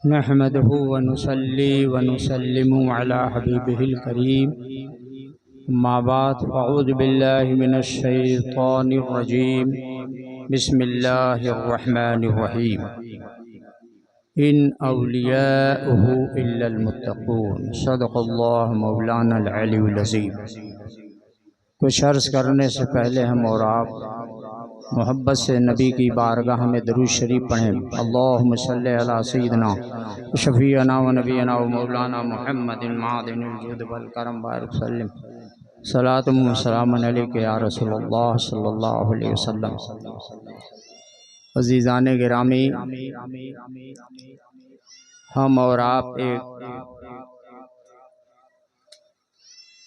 नहमदहु व नुसल्ली व नुसल्लिमु अला हबीबिहिल करीम। अम्मा बाद फ़अऊज़ु बिल्लाहि मिनश शैतानिर रजीम। बिस्मिल्लाहिर रहमानिर रहीम। इन औलियाउहु इल्लल मुत्तक़ून। सदक़ल्लाहु मौलानल अलीयुल अज़ीम। कुछ अर्ज़ करने से पहले हम और आप मोहब्बत से नबी की बारगाह में दरूद शरीफ पढ़ें। अल्लाहुम्मा सल्लि अला सय्यिदिना शफ़ीअना व नबीना व मौलाना मुहम्मदिन मादिनिल जुद वल करम बारिक सल्लम सलातुम व सलामुन अलैका या रसूलल्लाह सल्लल्लाहु अलैहि वसल्लम। अज़ीज़ाने गिरामी, हम और आप एक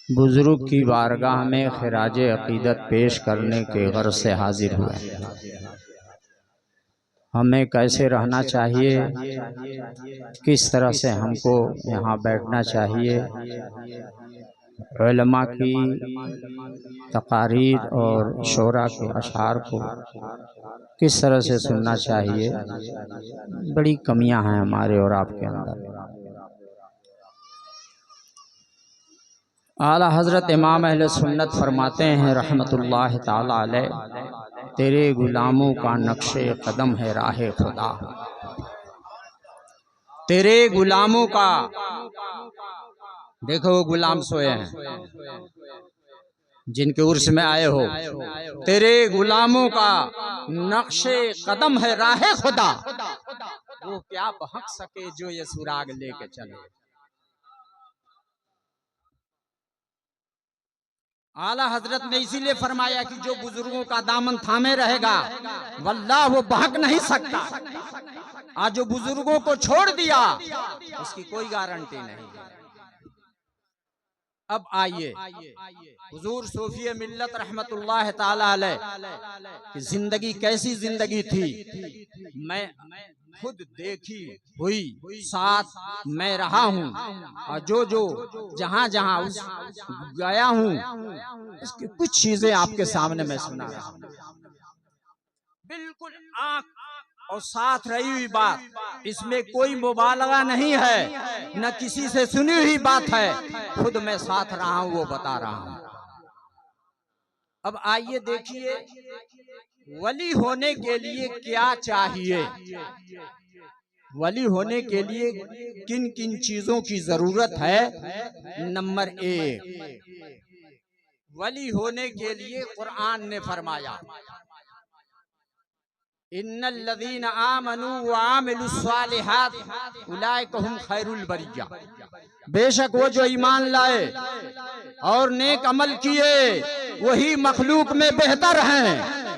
बुज़ुर्ग की बारगाह में खिराज अक़ीदत पेश करने के गर्ज़ से हाजिर हुए। हमें कैसे रहना चाहिए, किस तरह से हमको यहाँ बैठना चाहिए, उलमा की तकारीर और शोरा के अशार को किस तरह से सुनना चाहिए, बड़ी कमियां हैं हमारे और आपके अंदर। आला हज़रत इमाम अहले सुन्नत फरमाते हैं रहमतुल्लाह ताला अलैह, तेरे गुलामों का नक्शे कदम है राहे खुदा। तेरे गुलामों का, देखो वो गुलाम सोए हैं जिनके उर्स में आए हो, तेरे गुलामों का नक्शे कदम है राहे खुदा। वो क्या बहक सके जो ये सुराग लेके चले। आला हजरत ने इसीलिए फरमाया कि जो बुजुर्गों का दामन थामे रहेगा वल्लाह वो बहक नहीं सकता। आज जो बुजुर्गों को छोड़ दिया उसकी कोई गारंटी नहीं है। अब आइए हुजूर सूफी मिल्लत रहमतुल्लाह ताला अलैह की जिंदगी कैसी जिंदगी थी, मैं खुद देखी हुई, साथ मैं रहा हूँ और जो जहाँ जहाँ उस गया हूँ उसकी कुछ चीजें आपके सामने मैं सुना रहा हूँ। बिल्कुल आँख और साथ रही हुई बात, इसमें कोई मुबालगा नहीं है, न किसी से सुनी हुई बात है, खुद मैं साथ रहा हूँ वो बता रहा हूँ। अब आइए देखिए वली होने के लिए क्या चाहिए, वली होने के लिए किन किन चीजों की जरूरत है। नंबर एक, वली होने के लिए कुरान ने फरमाया इन्नल्लज़ीना आमनू व आमिलुस्सालिहात उलाइका हुम खैरुल बरिया। बेशक वो जो ईमान लाए और नेक अमल किए वही मखलूक में बेहतर हैं।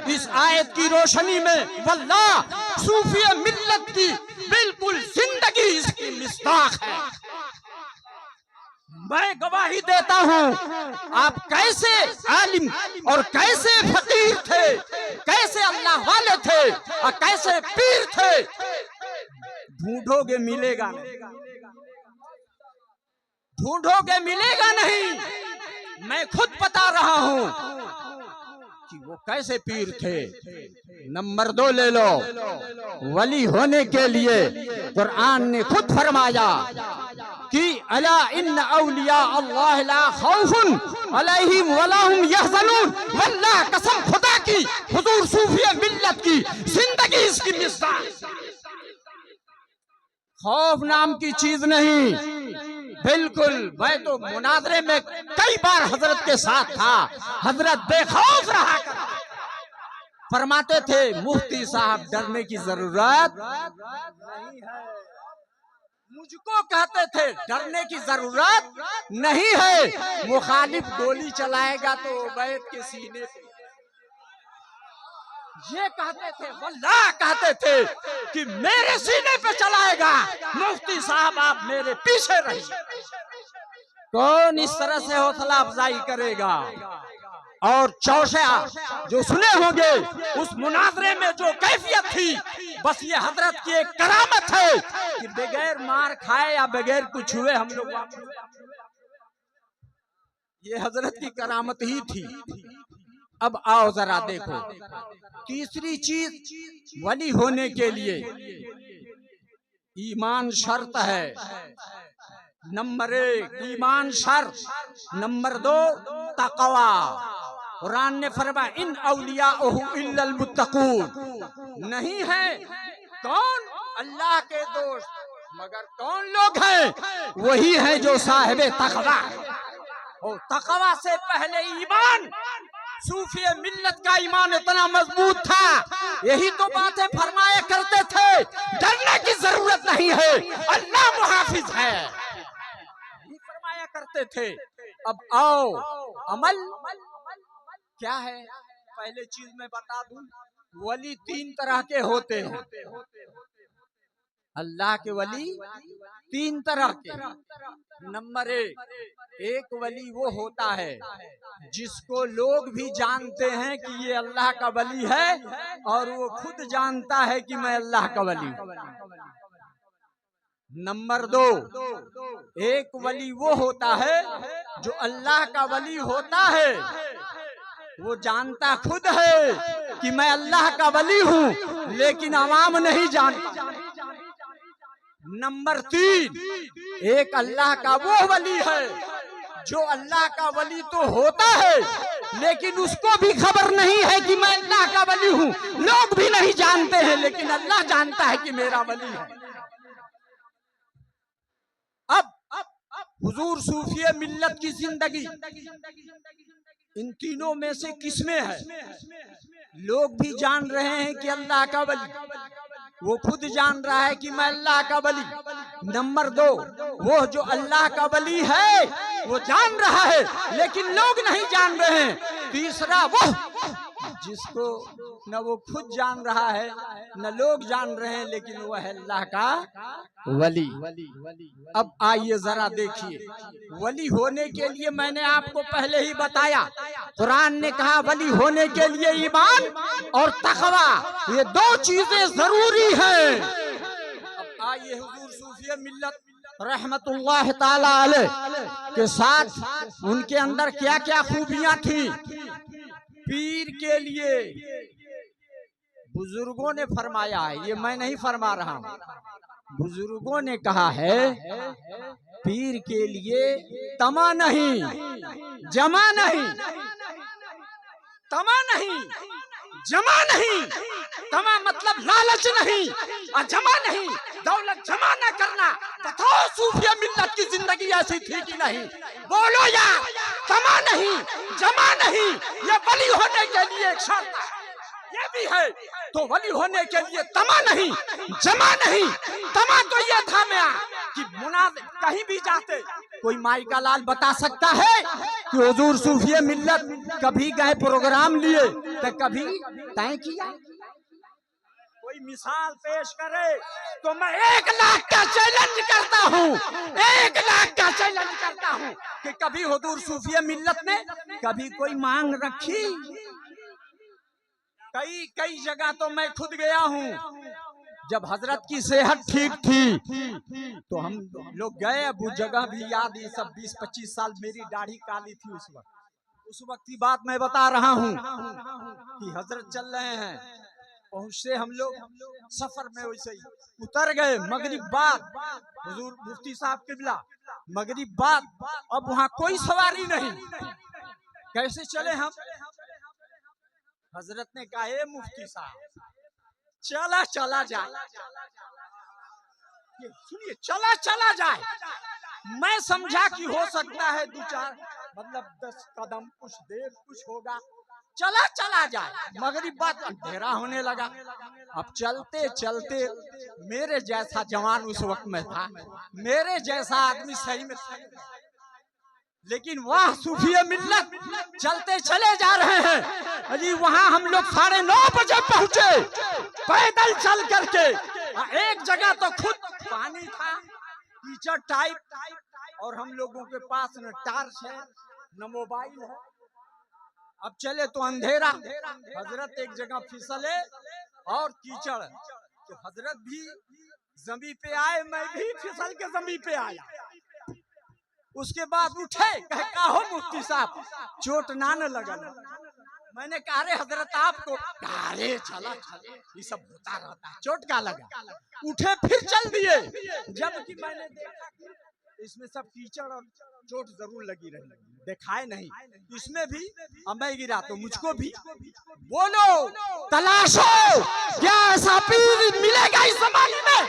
इस आयत की रोशनी में वल्लाह सूफी मिल्लत की बिल्कुल जिंदगी इसकी मिस्ताक है। मैं गवाही देता हूँ आप कैसे आलिम और कैसे फकीर थे, कैसे अल्लाह वाले थे और कैसे पीर थे, ढूंढोगे मिलेगा, ढूंढोगे मिलेगा नहीं। मैं खुद बता रहा हूँ कि वो कैसे पीर थे। नंबर दो ले लो, वली होने के लिए कुरान ने खुद फरमाया कि अला इन्न औलिया अल्लाह ला खौफुन अलैहिम वला हुम यहज़नून। वल्लाह कसम खुदा की, हुजूर सूफी मिल्लत की जिंदगी इसकी मिसाल। खौफ नाम की चीज नहीं, बिल्कुल। मैं तो मुनाजरे में कई बार हजरत के साथ था, हजरत बेखौफ रहा करते, फरमाते थे मुफ्ती साहब डरने की जरूरत नहीं है। मुझको कहते थे डरने की जरूरत नहीं है, मुखालिफ गोली चलाएगा तो उबैद के सीने पे, ये कहते थे। वल्लाह कहते थे कि मेरे सीने पे चलाएगा, मुफ्ती साहब आप मेरे पीछे रहिए। कौन इस तरह से हौसला अफजाई करेगा। और चौशा जो सुने होंगे उस मुनाजरे में जो कैफियत थी, बस ये हजरत की एक करामत है कि बगैर मार खाए या बगैर कुछ हुए हम लोग, ये हजरत की करामत ही थी। अब आओ जरा देखो तीसरी चीज वली होने के लिए ईमान शर्त है। नंबर 1 ईमान शर्त, नंबर 2 तकवा। कुरान ने फरमाया इन औलियाउहु इल्लल मुत्तकून, नहीं है कौन अल्लाह के दोस्त मगर कौन लोग हैं, वही है जो साहिबे तकवा। और तकवा से पहले ईमान। सूफी मिल्लत का ईमान इतना मजबूत था, यही तो बातें फरमाया करते थे, डरने की जरूरत नहीं है, अल्लाह मुहाफिज है, यही फरमाया करते थे। अब आओ अमल क्या है, पहले चीज मैं बता दूं, वली 3 तरह के होते हैं। अल्लाह के वली 3 तरह के। नंबर 1 वली वो होता है जिसको लोग भी जानते हैं कि ये अल्लाह का वली है और वो खुद जानता है कि मैं अल्लाह का वली हूं। नंबर 2 एक वली वो होता है जो अल्लाह का वली होता है, वो जानता खुद है कि मैं अल्लाह का वली हूं लेकिन अवाम नहीं जानता। नंबर 3 एक अल्लाह का वो वली है जो अल्लाह का वली तो होता है लेकिन उसको भी खबर नहीं है कि मैं अल्लाह का वली हूं, लोग भी नहीं जानते हैं लेकिन अल्लाह जानता है कि मेरा वली है। अब हुजूर सूफी मिल्लत की जिंदगी इन तीनों में से किसमें है? लोग भी जान रहे हैं कि अल्लाह का वली, वो खुद जान रहा है कि मैं अल्लाह का वली। नंबर 2 वो जो अल्लाह का वली है वो जान रहा है लेकिन लोग नहीं जान रहे हैं। तीसरा वो जिसको न वो खुद जान रहा है न लोग जान रहे हैं लेकिन वो है अल्लाह का वली। अब आइए जरा देखिए, वली होने के लिए मैंने आपको पहले ही बताया, कुरान ने कहा वली होने के लिए ईमान और तकवा, ये 2 चीजें जरूरी हैं। अब आइए हुजूर सूफी मिल्लत रहमतुल्लाह ताला अलैह के साथ उनके अंदर क्या क्या खूबियां थी। पीर के लिए बुजुर्गों ने फरमाया है, ये मैं नहीं फरमा रहा हूं, बुजुर्गों ने कहा है पीर के लिए तमा नहीं, जमा नहीं, तमा नहीं, जमा नहीं, तमा मतलब लालच नहीं और जमा नहीं, दौलत जमा न करना। तथा सूफी मिल्लत की जिंदगी ऐसी थी कि नहीं? बोलो यार, तमा नहीं, जमा नहीं, ये वली होने के लिए एक शर्त है, ये भी है। तो वली होने के लिए तमा नहीं, जमा नहीं। तमा तो ये था मैं कि मुनाफिक कहीं भी जाते, कोई माई का लाल बता सकता है कि हुजूर सूफी मिल्लत कभी गए प्रोग्राम लिए तो कभी तय किया? कोई मिसाल पेश करे तो मैं 1 लाख का चैलेंज करता हूँ, 1 लाख का चैलेंज करता हूँ कि कभी हुजूर सूफी मिल्लत ने कभी कोई मांग रखी? कई जगह तो मैं खुद गया हूँ, जब हजरत की सेहत ठीक थी तो हम लोग गए। अब वो जगह भी याद, ये सब 20-25 साल मेरी दाढ़ी काली थी उस वक्त की बात मैं बता रहा हूँ कि हजरत चल रहे हैं, पहुंचे हम लोग सफर में, वैसे ही उतर गए मगरिब बाद, हुजूर मुफ्ती साहब किबला मगरिब बाद, अब वहाँ कोई सवारी नहीं, कैसे चले हम? हजरत ने कहा ए मुफ्ती साहब चला जाए, सुनिए चला जाए। मैं समझा कि हो सकता है 2-4 मतलब 10 कदम कुछ देर कुछ होगा, चला जाए। मगरिब बाद अंधेरा होने लगा। अब चलते चलते मेरे जैसा जवान उस वक्त में था, मेरे जैसा आदमी सही में था, लेकिन वाह सूफी मिल्लत चलते चले जा रहे हैं। अजी वहां हम लोग 9:30 बजे पहुंचे पैदल चल करके। एक जगह तो खुद पानी था कीचड़ टाइप, और हम लोगों के पास न टार्च है न मोबाइल है। अब चले तो अंधेरा, हजरत एक जगह फिसले और कीचड़, तो हजरत भी जमीन पे आए, मैं भी फिसल के जमीन पे आया। उसके बाद उठे, कहे का हो मुफ्ती साहब, चोट ना न लगल? मैंने कहा रे हजरत आपको, अरे चला ये सब होता रहता है, चोट का लगा। उठे फिर चल दिए, जबकि मैंने देखा इसमें सब कीचड़ और चोट जरूर लगी रही, दिखाए नहीं। इसमें भी मैं गिरा तो मुझको भी। बोलो तलाशो, क्या ऐसा पीर मिलेगा इस जमाने में?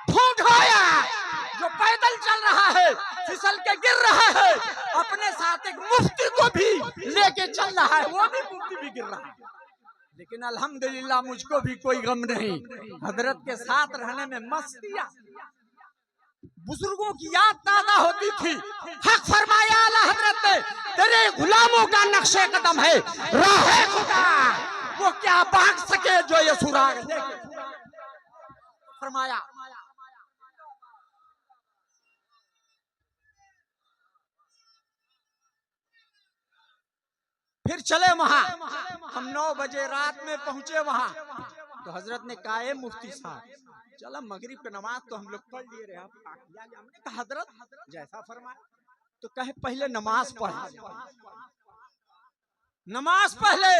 ढूंढो यार, जो पैदल चल रहा है, फिसल के गिर रहा है, अपने साथ एक मुफ्ती को भी लेके चल रहा है, वो भी मुफ्ती भी गिर रहा है। लेकिन अल्हम्दुलिल्लाह मुझको भी कोई गम नहीं, हजरत के साथ रहने में मस्तियां। बुजुर्गों की याद ताजा होती थी। हक फरमाया आला हजरत ने, तेरे गुलामों का नक्शे कदम है राहे खुदा, वो क्या भाग सके जो ये सुराग देखे। फरमाया फिर चले वहां। हम 9 बजे रात में पहुंचे वहां, तो हजरत ने कहा मुफ्ती साहब चला मगरिब की नमाज तो हम लोग पढ़ लिए रहे। हमने कहा हजरत जैसा फरमाया, तो कहे पहले नमाज पढ़, नमाज पहले।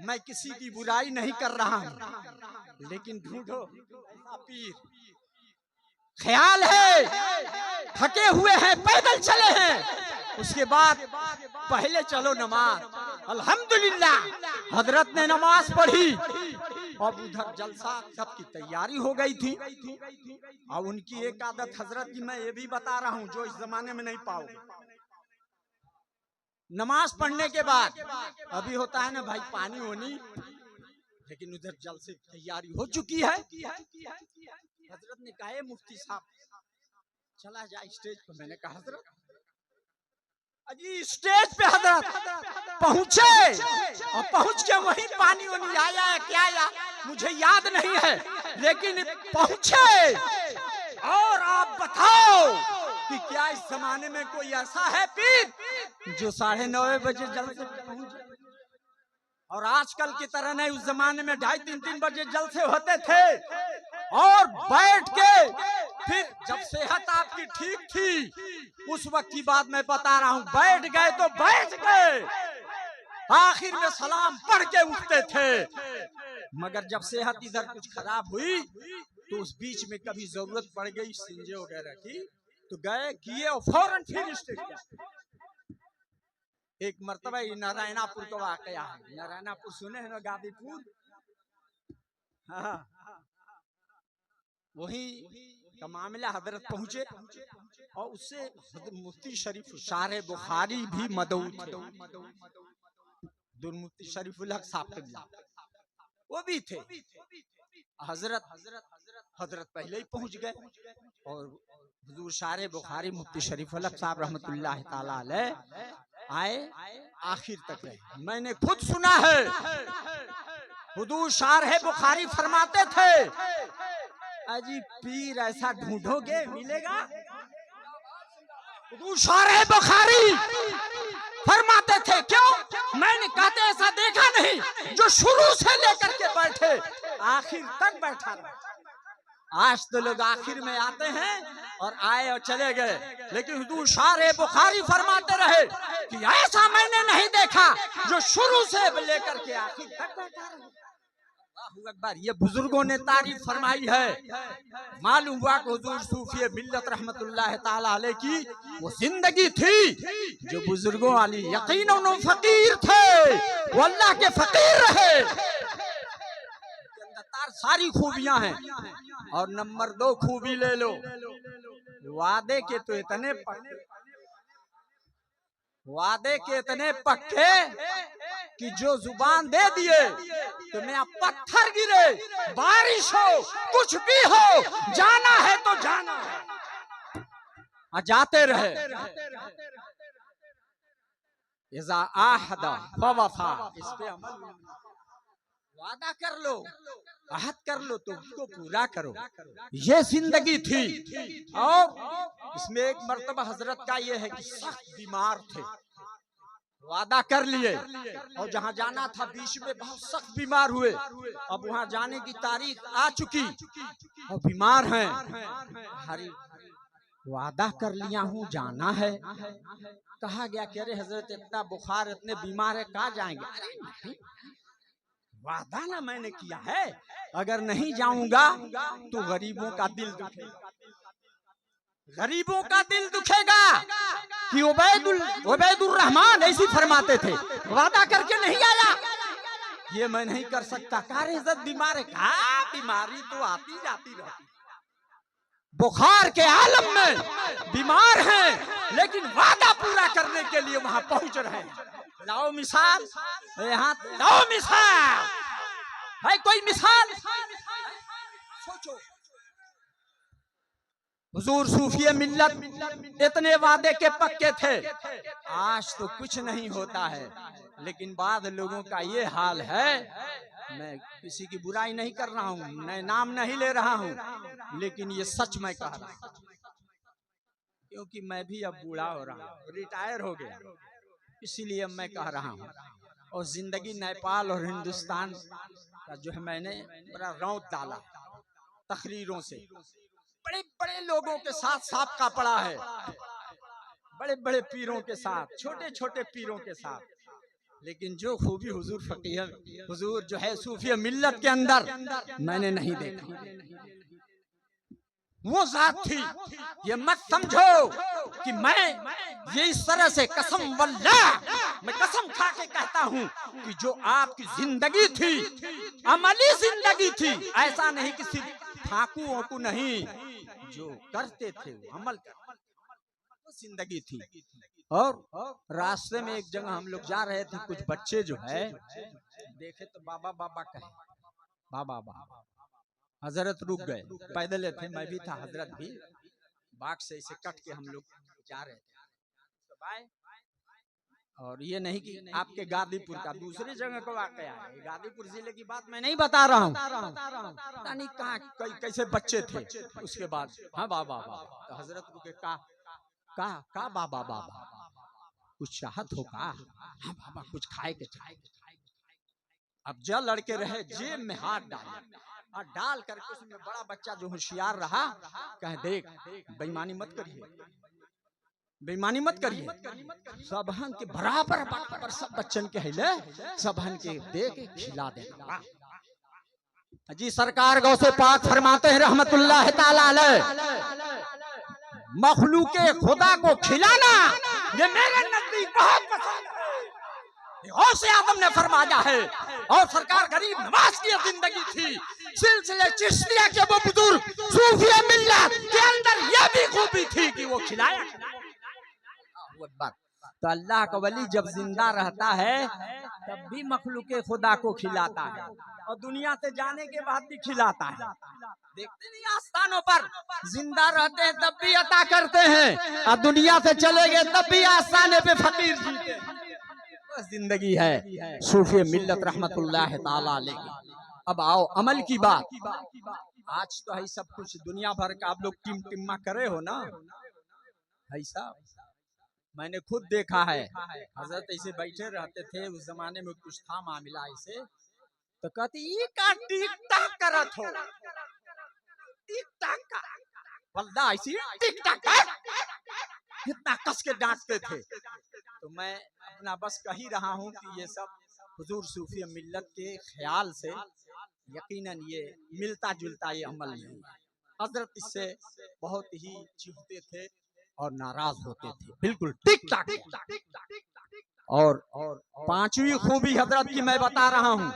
मैं किसी की बुराई नहीं कर रहा हूं, लेकिन ढूंढो पीर, ख्याल है थके हुए हैं, पैदल चले हैं, उसके बाद पहले चलो नमाज। अल्हम्दुलिल्लाह हजरत ने नमाज पढ़ी। अब उधर जलसा सबकी तैयारी हो गई थी। और उनकी एक आदत हजरत की मैं ये भी बता रहा हूँ, जो इस जमाने में नहीं पाओगे। नमाज पढ़ने के बाद अभी होता है ना भाई पानी होनी, लेकिन उधर जलसे तैयारी हो चुकी है। हजरत ने कहा मुफ्ती साहब चला जाए स्टेज पर। मैंने कहा हजरत, अजी स्टेज पे हजरत पहुंचे, और पहुंच के वहीं पानी वानी आया है क्या आया मुझे याद नहीं है, लेकिन पहुंचे। और आप बताओ कि क्या इस जमाने में कोई ऐसा है पीर जो 9:30 बजे जलसे पहुंचे? और आजकल की तरह नहीं, उस जमाने में 2:30-3 बजे जलसे होते थे। और बैठ के फिर जब सेहत आपकी ठीक थी, उस वक्त की बात मैं बता रहा हूँ, बैठ गए तो बैठ गए, आखिर में सलाम पढ़ के उठते थे। मगर जब सेहत इधर कुछ खराब हुई, तो उस बीच में कभी जरूरत पड़ गई सिंजे वगैरह की, तो गए किए और फौरन फिर स्टेज। एक मर्तबा नारायणापुर का वाकया है। नारायणापुर सुने हैं ना, गाजीपुर, हाँ, वही का मामला। हजरत पहुंचे और उससे मुफ्ती शरीफ शारे बुखारी भी मदऊ थे, मुफ्ती शरीफुल हक साहब वो भी थे। हजरत पहले ही पहुंच गए और हुजूर शारे बुखारी मुफ्ती शरीफुल हक साहब रहमतुल्लाह ताला अलैह आए, आखिर तक रहे। मैंने खुद सुना है, हुजूर शारे बुखारी फरमाते थे, अजी पीर ऐसा ढूंढोगे मिलेगा। हुजूर शारे बुखारी फरमाते थे, क्यों? मैंने कहते ऐसा देखा नहीं जो शुरू से लेकर के बैठे आखिर तक बैठा रहा। आज तो लोग आखिर में आते हैं और आए और चले गए, लेकिन हुजूर शारे बुखारी फरमाते रहे कि ऐसा मैंने नहीं देखा जो शुरू से लेकर के आखिर तक बैठा रहा। अकबर, ये बुजुर्गों ने तारीफ फरमाई है। मालूम हुआ कि हुजूर सूफी मिल्लत रहमतुल्लाह ताला अलैह की वो जिंदगी थी जो बुजुर्गों वाली, यकीनन वो फकीर थे, वो अल्लाह के फकीर रहे। सारी खूबियां हैं। और नंबर 2 खूबी ले लो, वादे के तो इतने पक्के, वादे के इतने पक्के कि जो जुबान दे दिए तो मैं पत्थर गिरे, बारिश हो, कुछ भी हो, जाना है तो जाना है, जाते रहे। इज़ा आहदा फवफा, इस पे अमल, वादा कर लो, अहद कर लो तो उसको पूरा करो। ये जिंदगी थी। और इसमें एक मर्तबा हजरत का ये है कि सख्त बीमार थे, वादा कर लिए और जहाँ जाना था बीच में बहुत सख्त बीमार हुए। अब वहाँ जाने की तारीख आ चुकी और बीमार हैं। वादा कर लिया हूँ जाना है। कहा गया कि अरे हजरत इतना बुखार इतने बीमार है कहाँ जाएंगे? अरे नहीं, वादा ना मैंने किया है, अगर नहीं जाऊंगा तो गरीबों का दिल दुखेगा, गरीबों का दिल दुखेगा। कि उबैदुर रहमान ऐसी फरमाते थे, वादा करके नहीं आया, ये मैं नहीं कर सकता। कहा इज्जत बीमार है, कहा बीमारी तो आती जाती रहती, बुखार के आलम में बीमार हैं, लेकिन वादा पूरा करने के लिए वहां पहुंच रहे हैं। लाओ मिसाल, यहाँ लाओ मिसाल, है कोई मिसाल? सोचो, हुजूर सूफी मिल्लत इतने वादे के पक्के थे, आज तो कुछ नहीं होता है। लेकिन बाद लोगों का ये हाल है, मैं किसी की बुराई नहीं कर रहा हूँ, मैं नाम नहीं ले रहा हूँ, लेकिन ये सच मैं कह रहा हूँ, क्योंकि मैं भी अब बूढ़ा हो रहा हूँ, रिटायर हो गया, इसीलिए मैं कह रहा हूँ। और जिंदगी नेपाल और हिंदुस्तान का जो है मैंने बड़ा रौंद डाला तकरीरों से, बड़े बड़े लोगों के साथ साबका पड़ा है, बड़े बड़े पीरों के साथ, छोटे छोटे पीरों के साथ, लेकिन जो खूबी हुजूर फकीह, हुजूर जो है सूफी मिल्लत के अंदर मैंने नहीं देखा। वो जात थी, ये मत समझो कि मैं ये इस तरह से, कसम वल्लाह मैं कसम खा के कहता हूँ कि जो आपकी जिंदगी थी अमली जिंदगी थी, ऐसा नहीं कि सिर्फ फाकू वाकू नहीं, जो करते थे वो अमल करते वो जिंदगी थी। और रास्ते में एक जगह हम लोग जा रहे थे, कुछ बच्चे जो है देखे तो बाबा बाबा कहे, बाबा बाबा, हजरत रुक गए, पैदल थे, मैं भी था, हजरत भी, बाग से इसे कट के हम लोग जा रहे थे। और ये नहीं कि आपके गाजीपुर का, दूसरी जगह का वाकया है, गाजीपुर जिले की बात मैं नहीं बता रहा हूँ, नहीं कहाँ कैसे बच्चे थे। उसके बाद हाँ बाबा बाबा, तो हजरत रुके, का बाबा बाबा, कुछ चाहत हो का? हाँ बाबा कुछ खाए के चाहे। अब जल लड़के रहे, जेब में हाथ डाले और डाल करके उसमें बड़ा बच्चा जो होशियार रहा, कहे देख बेईमानी मत करिए, बेईमानी मत करिए, सबहन के बराबर बराबर सब बच्चन के हिले, सबहन के दे के खिला देना। जी सरकार गौसे पाक फरमाते हैं रहमतुल्लाह ताला अलैह, मखलूके खुदा को खिलाना ये मेरे नजदीक बहुत पसंद है। गौसे आदम ने फरमाया है, और सरकार गरीब नवाज की जिंदगी थी, सिलसिले चिश्तिया के वो बुजुर्ग सूफी मिल्लत के अंदर यह भी खूबी थी कि वो खिलाया। तो अल्लाह का वली जब जिंदा रहता है तब भी मखलूके खुदा को खिलाता है, और दुनिया से जाने के बाद भी खिलाता है। देखते नहीं आस्थानों पर जिंदा रहते हैं तब भी अता करते हैं, और दुनिया से चले गए तब भी आस्थाने पे फकीर जीते हैं। जिंदगी है सूफी मिल्लत रहमतुल्लाह ताला अलैह। अब आओ अमल की बात। आज तो है सब कुछ दुनिया भर का आप लोग टिमटिमा करे हो ना, ऐसा मैंने खुद देखा है। हजरत ऐसे बैठे रहते थे, उस जमाने में कुछ था मामला ऐसे, तो कहते ये का टिक टाक करत हो, टिक टाक का वल्लाह ऐसी टिक टाक इतना कस के डांटते थे। तो मैं अपना बस कह ही रहा हूँ कि ये सब हुजूर सूफी मिल्लत के ख्याल से यकीनन ये मिलता जुलता ये अमल नहीं है। हजरत इससे बहुत ही चिढ़ते थे और नाराज होते थे, बिल्कुल टिक टाक। और पांचवी खूबी हजरत की मैं बता रहा हूँ,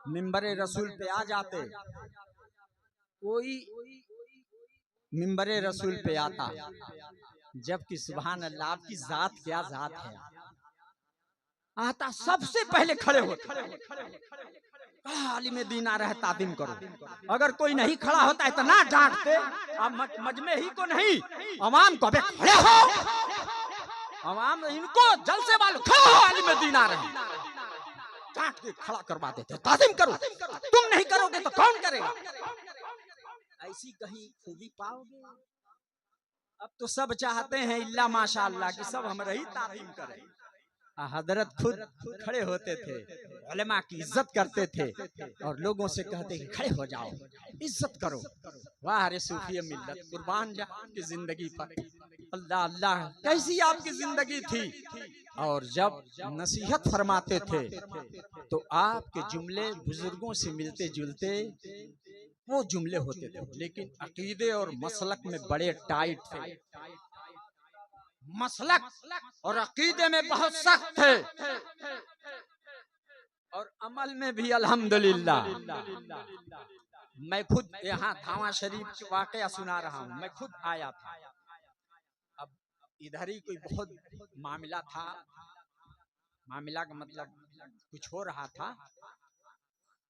मिंबरे रसूल पे आ जाते, कोई मिंबरे रसूल पे आता, जबकि सुभान अल्लाह आपकी जात क्या जात है, आता सबसे पहले खड़े होते, आलिम दीना रहे तादीम करो। अगर कोई नहीं खड़ा होता इतना डांटते, अब मजमे ही को नहीं अवाम को, खड़े हो अवाम, इनको जलसे वालों खड़े हो, आलिम दीना रहे, डांट के खड़ा करवा देते, तादीम करो, तुम नहीं करोगे तो कौन करेगा? ऐसी कहीं खूबी पाओगे? अब तो सब चाहते हैं इल्ला माशाअल्लाह कि सब हमारे ही तारीफ करें, हजरत खुद खड़े होते थे, उलेमा की इज्जत करते थे और लोगों से कहते कि खड़े हो जाओ, इज्जत करो। वाह रे सूफी मिल्लत, कुर्बान जा आपकी जिंदगी पर। अल्लाह अल्लाह, कैसी आपकी जिंदगी थी। और जब नसीहत फरमाते थे तो आपके जुमले बुजुर्गों से मिलते जुलते वो जुमले होते थे, लेकिन अकीदे और मसलक में बड़े टाइट थे। मसलक और अकीदे में बहुत सख्त थे और अमल में भी अल्हम्दुलिल्लाह। मैं खुद यहाँ धावा शरीफ के वाकया सुना रहा हूँ, मैं खुद आया था। अब इधर ही कोई बहुत मामला था, मामला का मतलब कुछ हो रहा था,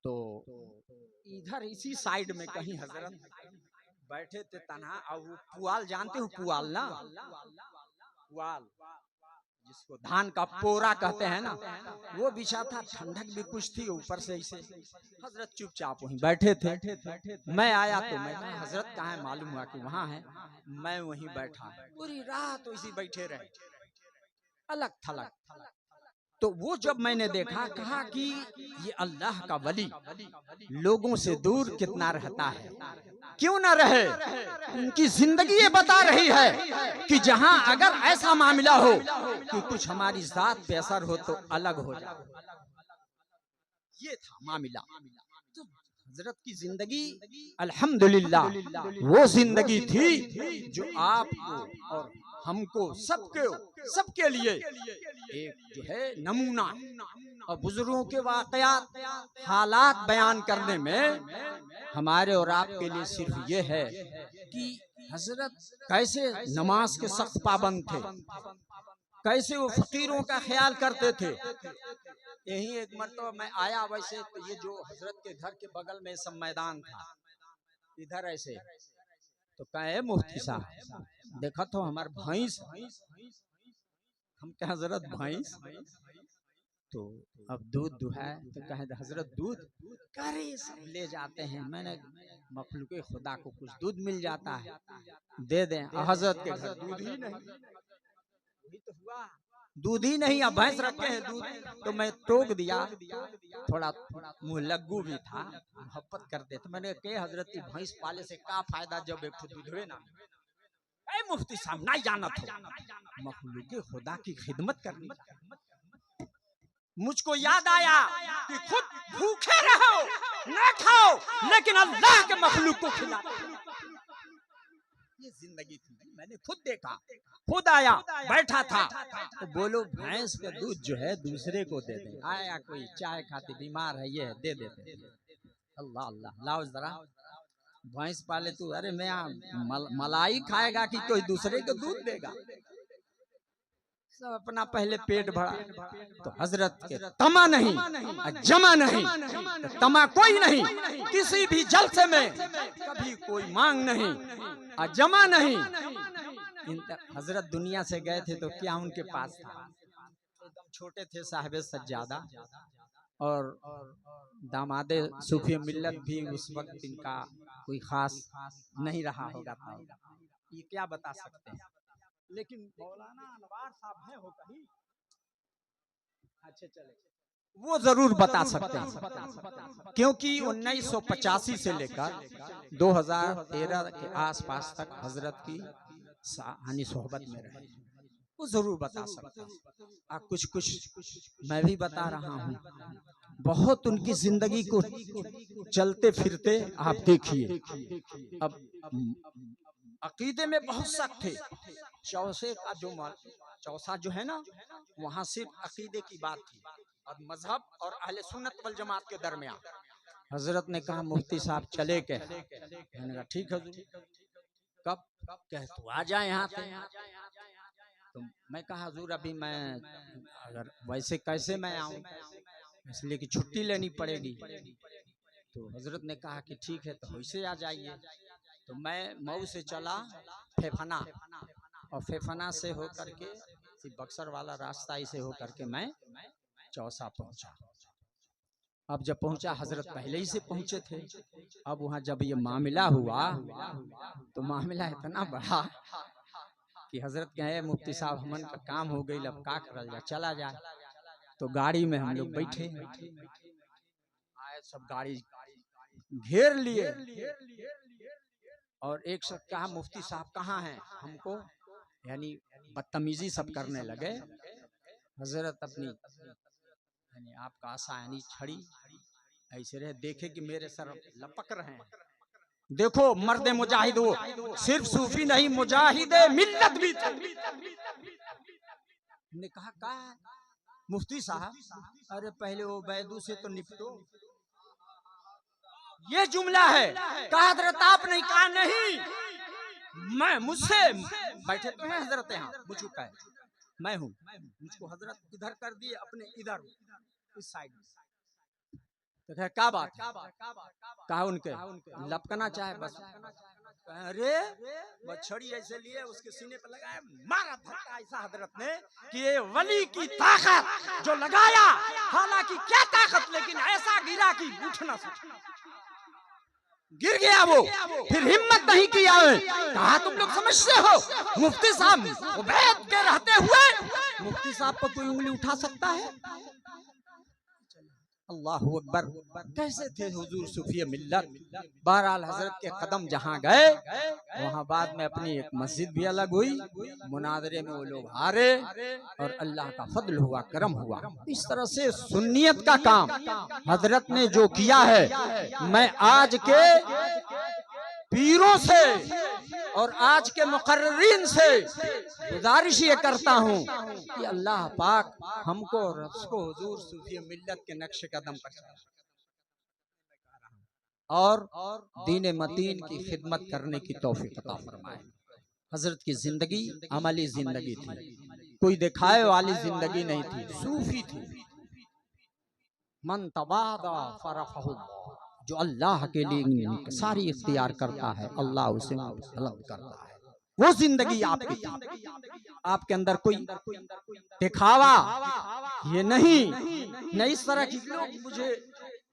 तो इधर इसी साइड में कहीं हजरत बैठे थे तन्हा। और वो पुआल जानते हो, पुआल ना, पुआल जिसको धान का पोरा कहते हैं ना, वो बिछा था। ठंडक भी कुछ थी ऊपर से ऐसे। हजरत चुपचाप वहीं बैठे थे। मैं आया तो मैं कहा हजरत कहाँ है, मालूम हुआ कि वहां है। मैं वहीं बैठा, पूरी रात इसी बैठे रहे, अलग थलग। तो वो जब मैंने देखा, कहा कि ये अल्लाह का वली लोगों से दूर कितना रहता है, क्यों ना रहे। उनकी जिंदगी ये बता रही है कि जहां अगर ऐसा मामला हो कि कुछ हमारी जात पे असर हो तो अलग हो जाए। ये था मामला। तो हजरत की जिंदगी अल्हम्दुलिल्लाह वो जिंदगी थी जो आपको और हमको सबके लिए एक जो है नमूना। और बुजुर्गों के वाकयात हालात बयान करने में हमारे और आपके लिए सिर्फ ये है कि हजरत कैसे नमाज के सख्त पाबंद थे, कैसे वो फकीरों का ख्याल करते थे। यही एक मरतबा मैं आया, वैसे तो ये जो हजरत के घर के बगल में सब मैदान था, इधर ऐसे तो कहे मुफ्ती साहब देखा तो हमारे भैंस, हम क्या हजरत भैंस, तो अब दूध दुहाए तो कहे हजरत दूध, करे सब ले जाते हैं। मैंने मखलूके खुदा को कुछ दूध मिल जाता है दे दें। हजरत के घर दूध ही नहीं, तो हुआ दूध ही नहीं। अब भैंस रखे हैं दूध, तो मैं टोक दिया, थोड़ा मुंह लग्गू भी था, मोहब्बत करते तो मैंने कहे हजरत की भैंस पाले से क्या फायदा जब एक दूधवे ना। ऐ मुफ्ती साहब ना जाना था, मखलूके खुदा की खिदमत करनी। मुझको याद आया कि खुद भूखे रहो ना खाओ, लेकिन अल्लाह के मखलूक को खिलाओ। ये जिंदगी थी, मैंने खुद देखा, खुद आया, बैठा था। तो बोलो भैंस का दूध जो है दूसरे को दे दे। आया कोई चाय खाती बीमार है, ये दे देते। अल्लाह अल्लाह, लाओ जरा भैंस पाले तू, अरे मैं मलाई खाएगा कि कोई दूसरे को दूध देगा। सब अपना पहले पेट भरा। तो हजरत के तमा नहीं, जमा नहीं, तो तमा कोई नहीं, किसी भी जलसे में कभी कोई मांग नहीं, जमा नहीं। हजरत दुनिया से गए थे तो क्या उनके पास था, एकदम छोटे थे साहिब सज्जादा, और दामादे सूफी मिल्लत भी उस वक्त इनका कोई खास नहीं रहा होगा था। ये क्या बता सकते हैं, लेकिन मौलाना अनवार साहब हैं हो कहीं, अच्छे चले वो जरूर बता सकते हैं, क्योंकि 1985 से लेकर 2013 के आसपास तक हजरत की यानी सोहबत में रहे, वो जरूर बता सकते हैं। कुछ कुछ मैं भी बता रहा हूँ। बहुत उनकी जिंदगी को चलते फिरते आप देखिए। अब अकीदे में बहुत सख्त थे। चौसे का जो चौसा जो है ना, वहां सिर्फ अकीदे की बात थी और मजहब और अहले सुन्नत वल जमात के दरमियान। हजरत ने कहा मुफ्ती साहब चले के, मैंने कहा ठीक है, कब कहे तो आ जाए यहाँ पे। तो मैं कहा हजूर अभी मैं अगर वैसे कैसे मैं आऊँ, इसलिए कि छुट्टी लेनी पड़ेगी। तो हजरत ने कहा कि ठीक है तो वैसे आ जाइए। तो मैं मऊ से चला फेफना, और फेफना से होकर के बक्सर वाला रास्ता इसे होकर के मैं चौसा पहुंचा। अब जब पहुंचा, हजरत पहले ही से पहुंचे थे। अब वहां जब ये मामला हुआ तो मामला इतना बड़ा कि हजरत कहे मुफ्ती साहब हमन का काम हो गई, अब का करल जा, चला जाए। तो गाड़ी में हम लोग बैठे आए, सब गाड़ी घेर लिए और एक शख्स कहा मुफ्ती साहब कहाँ हैं, हमको यानी बदतमीजी सब करने लगे। हजरत अपनी यानी आपका आशा यानी छड़ी ऐसे रहे, देखे कि मेरे सर लपक रहे हैं। देखो मर्द मुजाहिद हो, सिर्फ सूफी नहीं मुजाहिद मिल्लत भी थे। ने कहा का मुफ्ती साहब, अरे पहले वो बैदू से तो निपटो। ये जुमला है। कहा हजरत आप नहीं, कहा नहीं, मैं मुझसे बैठे तो हैं हजरत यहाँ, मुझको कहे मैं हूँ, मुझको हजरत इधर कर दिए, अपने इधर इस साइड में। तो कहे क्या बात, कहा उनके लपकना चाहे बस। अरे मछड़ी ऐसे लिए उसके सीने पर लगाया, मारा धक्का ऐसा हजरत ने कि ये वली की ताकत जो लगाया, हालांकि क्या ताकत, लेकिन ऐसा गिरा कि उठ ना सका, गिर गया वो। फिर हिम्मत नहीं किया। कहा तुम लोग समझते हो मुफ्ती साहब उबैद के रहते हुए मुफ्ती साहब पर कोई उंगली उठा सकता है? अल्लाहु अकबर, कैसे थे हुजूर सूफी मिल्लत। बहरहाल हजरत के कदम जहाँ गए वहाँ बाद में अपनी एक मस्जिद भी अलग हुई, मुनादरे में वो लोग हारे और अल्लाह का फजल हुआ, करम हुआ। इस तरह से सुन्नियत का काम हजरत ने जो किया है, मैं आज के पीरों से और आज के मुकर्रिरीन से गुजारिश ये करता हूँ कि अल्लाह पाक हमको और उसको हुजूर सूफी मिल्लत के नक्श कदम पर और दीन मतीन की खिदमत करने की तौफीक अता फरमाए। हजरत की जिंदगी अमली जिंदगी थी, कोई दिखाए वाली जिंदगी नहीं थी, सूफी थी। मन तवादा फरफहुल्लाह, जो अल्लाह के लिए सारी इख्तियार करता है अल्लाह उसे बुलंद करता है। वो जिंदगी आपकी थी। आपके अंदर कोई दिखावा ये नहीं इस तरह की लोग मुझे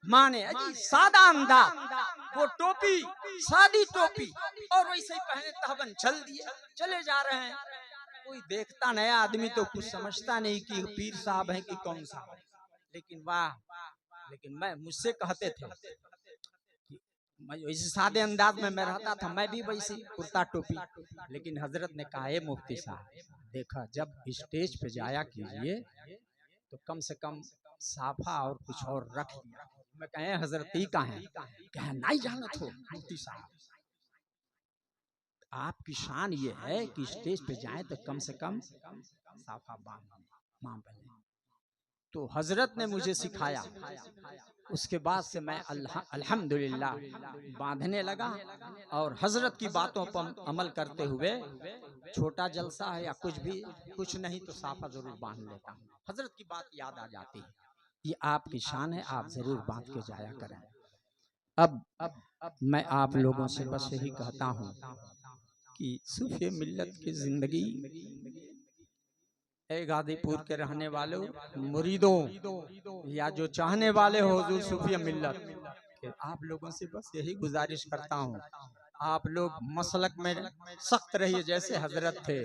माने, अजी सादा अंदाज, वो टोपी सादी टोपी और वैसे ही पहने तहबन चल दिए, चले जा रहे हैं। कोई देखता नया आदमी तो कुछ समझता नहीं कि पीर साहब है कि कौन साहब है। लेकिन वाह, लेकिन मैं मुझसे कहते थे मैं वैसे सादे अंदाज में मैं रहता था, मैं भी वैसे कुर्ता टोपी। लेकिन हजरत ने कहा है मुफ्ती साहब देखा, जब स्टेज पे जाया कीजिए तो कम से कम साफा और कुछ और रख लिया। मैं कहे हजरत ही कहाँ है, कहे नहीं जाना तो मुफ्ती साहब, आपकी शान ये है कि स्टेज पे जाए तो कम से कम साफा बांध। तो हजरत ने मुझे सिखाया, उसके बाद से मैं अल्हम्दुलिल्लाह बांधने लगा और हजरत की बातों पर अमल करते हुए छोटा जलसा है या कुछ नहीं तो साफा जरूर बांध लेता हूँ। हजरत की बात याद आ जाती है, ये आपकी शान है, आप जरूर बांध के जाया करें। अब मैं आप लोगों से बस यही कहता हूँ कि सूफी मिल्लत की जिंदगी, गाजीपुर के रहने वालों मुरीदों या जो चाहने वाले हो हुजूर सूफी मिल्लत के, आप लोगों से बस यही गुजारिश करता हूँ, आप लोग मसलक में सख्त रहिए जैसे हजरत थे।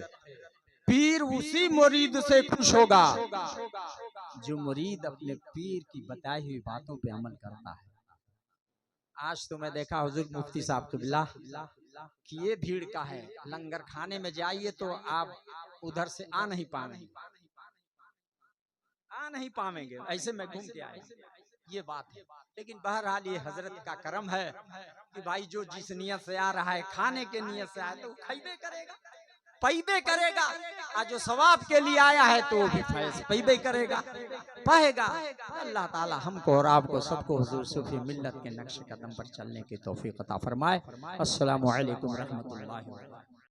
पीर उसी मुरीद से खुश होगा जो मुरीद अपने पीर की बताई हुई बातों पे अमल करता है। आज तो मैं देखा हुजूर मुफ्ती साहब किबला कि ये भीड़ का है, लंगर खाने में जाइए तो आप उधर से आ नहीं पाएंगे, ऐसे में घूम के आए, ये बात है। लेकिन बहरहाल ये हजरत का करम है कि भाई जो जिस नियत से आ रहा है, खाने के नियत से आया तो खाइबे करेगा, पैबे करेगा, और जो सवाब के लिए आया है तो वो भी फैज पैबे करेगा, पाएगा। अल्लाह ताला हमको और आपको सबको हुजूर सूफी मिल्लत के नक्श कदम पर चलने की तौफीक अता फरमाए। अस्सलामु अलैकुम रहमतुल्लाहि व बरकातहू।